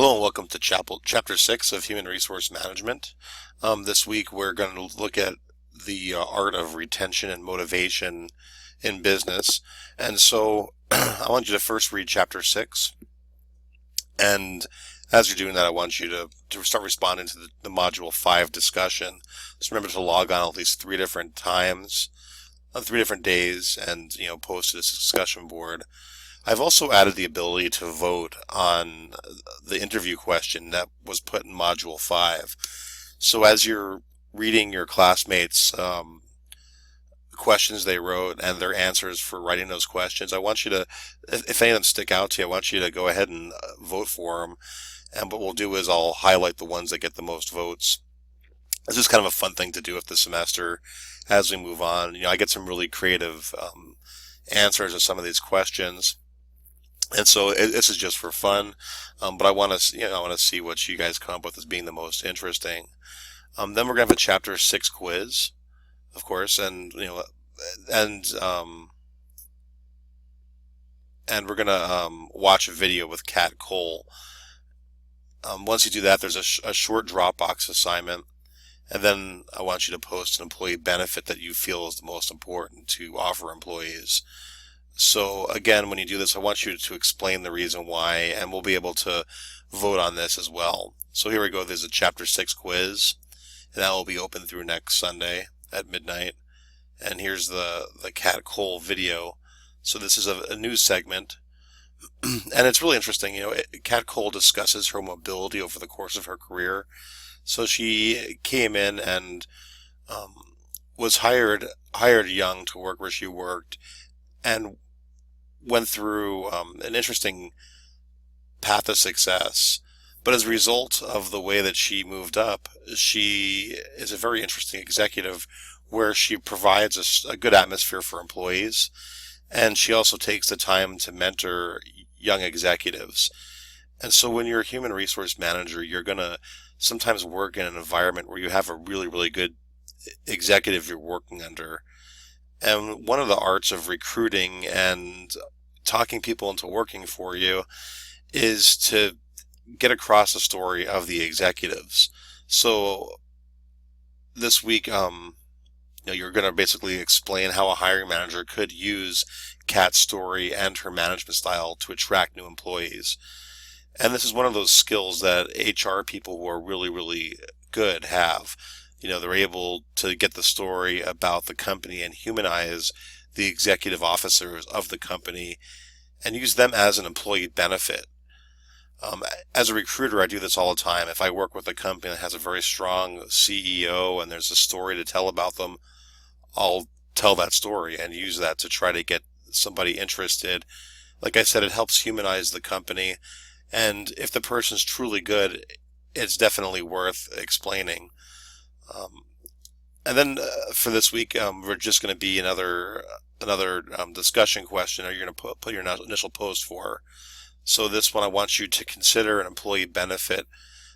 Hello and welcome to Chapter 6 of Human Resource Management. This week we're going to look at the art of retention and motivation in business. And so I want you to first read Chapter 6. And as you're doing that, I want you to start responding to the Module 5 discussion. Just remember to log on at least 3 different times, on 3 different days, and post to this discussion board. I've also added the ability to vote on the interview question that was put in Module 5. So as you're reading your classmates' questions they wrote and their answers for writing those questions, I want you to, if any of them stick out to you, I want you to go ahead and vote for them. And what we'll do is I'll highlight the ones that get the most votes. This is kind of a fun thing to do with the semester as we move on. I get some really creative answers to some of these questions. And so this is just for fun, but I want to see what you guys come up with as being the most interesting. Then we're gonna have a Chapter 6 quiz, of course, and and we're gonna watch a video with Kat Cole. Once you do that, there's a short Dropbox assignment, and then I want you to post an employee benefit that you feel is the most important to offer employees. So again, when you do this, I want you to explain the reason why, and we'll be able to vote on this as well. So here we go. There's a Chapter 6 quiz, and that will be open through next Sunday at midnight. And here's the Kat Cole video. So this is a news segment, and it's really interesting. Kat Cole discusses her mobility over the course of her career. So she came in and was hired young to work where she worked, and went through an interesting path of success. But as a result of the way that she moved up, she is a very interesting executive where she provides a good atmosphere for employees. And she also takes the time to mentor young executives. And so when you're a human resource manager, you're going to sometimes work in an environment where you have a really, really good executive you're working under. And one of the arts of recruiting and talking people into working for you is to get across the story of the executives. So this week, you're going to basically explain how a hiring manager could use Kat's story and her management style to attract new employees. And this is one of those skills that HR people who are really, really good have. They're able to get the story about the company and humanize the executive officers of the company and use them as an employee benefit. As a recruiter, I do this all the time. If I work with a company that has a very strong CEO and there's a story to tell about them, I'll tell that story and use that to try to get somebody interested. Like I said, it helps humanize the company. And if the person's truly good, it's definitely worth explaining. And then for this week, we're just going to be another discussion question, or you're going to put your initial post for. So this one, I want you to consider an employee benefit.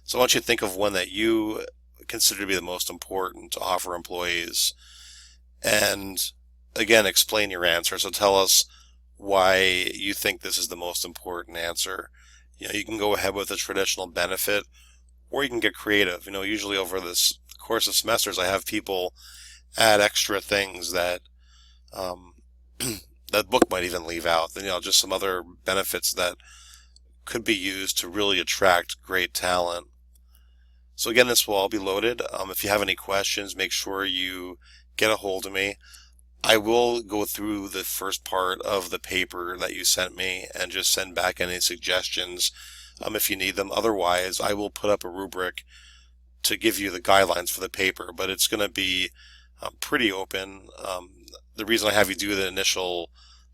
So I want you to think of one that you consider to be the most important to offer employees. And again, explain your answer. So tell us why you think this is the most important answer. You can go ahead with a traditional benefit, or you can get creative. Usually over this course of semesters, I have people add extra things that that book might even leave out. Then, just some other benefits that could be used to really attract great talent. So again, this will all be loaded. If you have any questions, make sure you get a hold of me. I will go through the first part of the paper that you sent me and just send back any suggestions if you need them. Otherwise, I will put up a rubric to give you the guidelines for the paper, but it's going to be pretty open. The reason I have you do the initial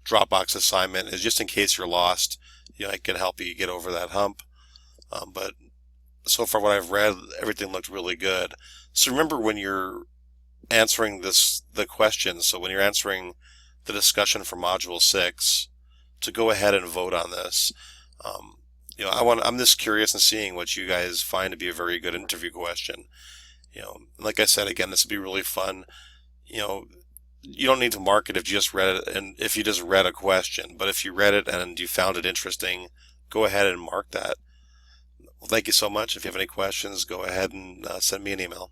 Dropbox assignment is just in case you're lost. I can help you get over that hump. But so far what I've read, everything looked really good. So remember, when you're answering the questions, so when you're answering the discussion for Module 6, to go ahead and vote on this. I'm just curious in seeing what you guys find to be a very good interview question. Like I said, again, this would be really fun. You don't need to mark it if you just read it and if you just read a question, but if you read it and you found it interesting, go ahead and mark that. Well, thank you so much. If you have any questions, go ahead and send me an email.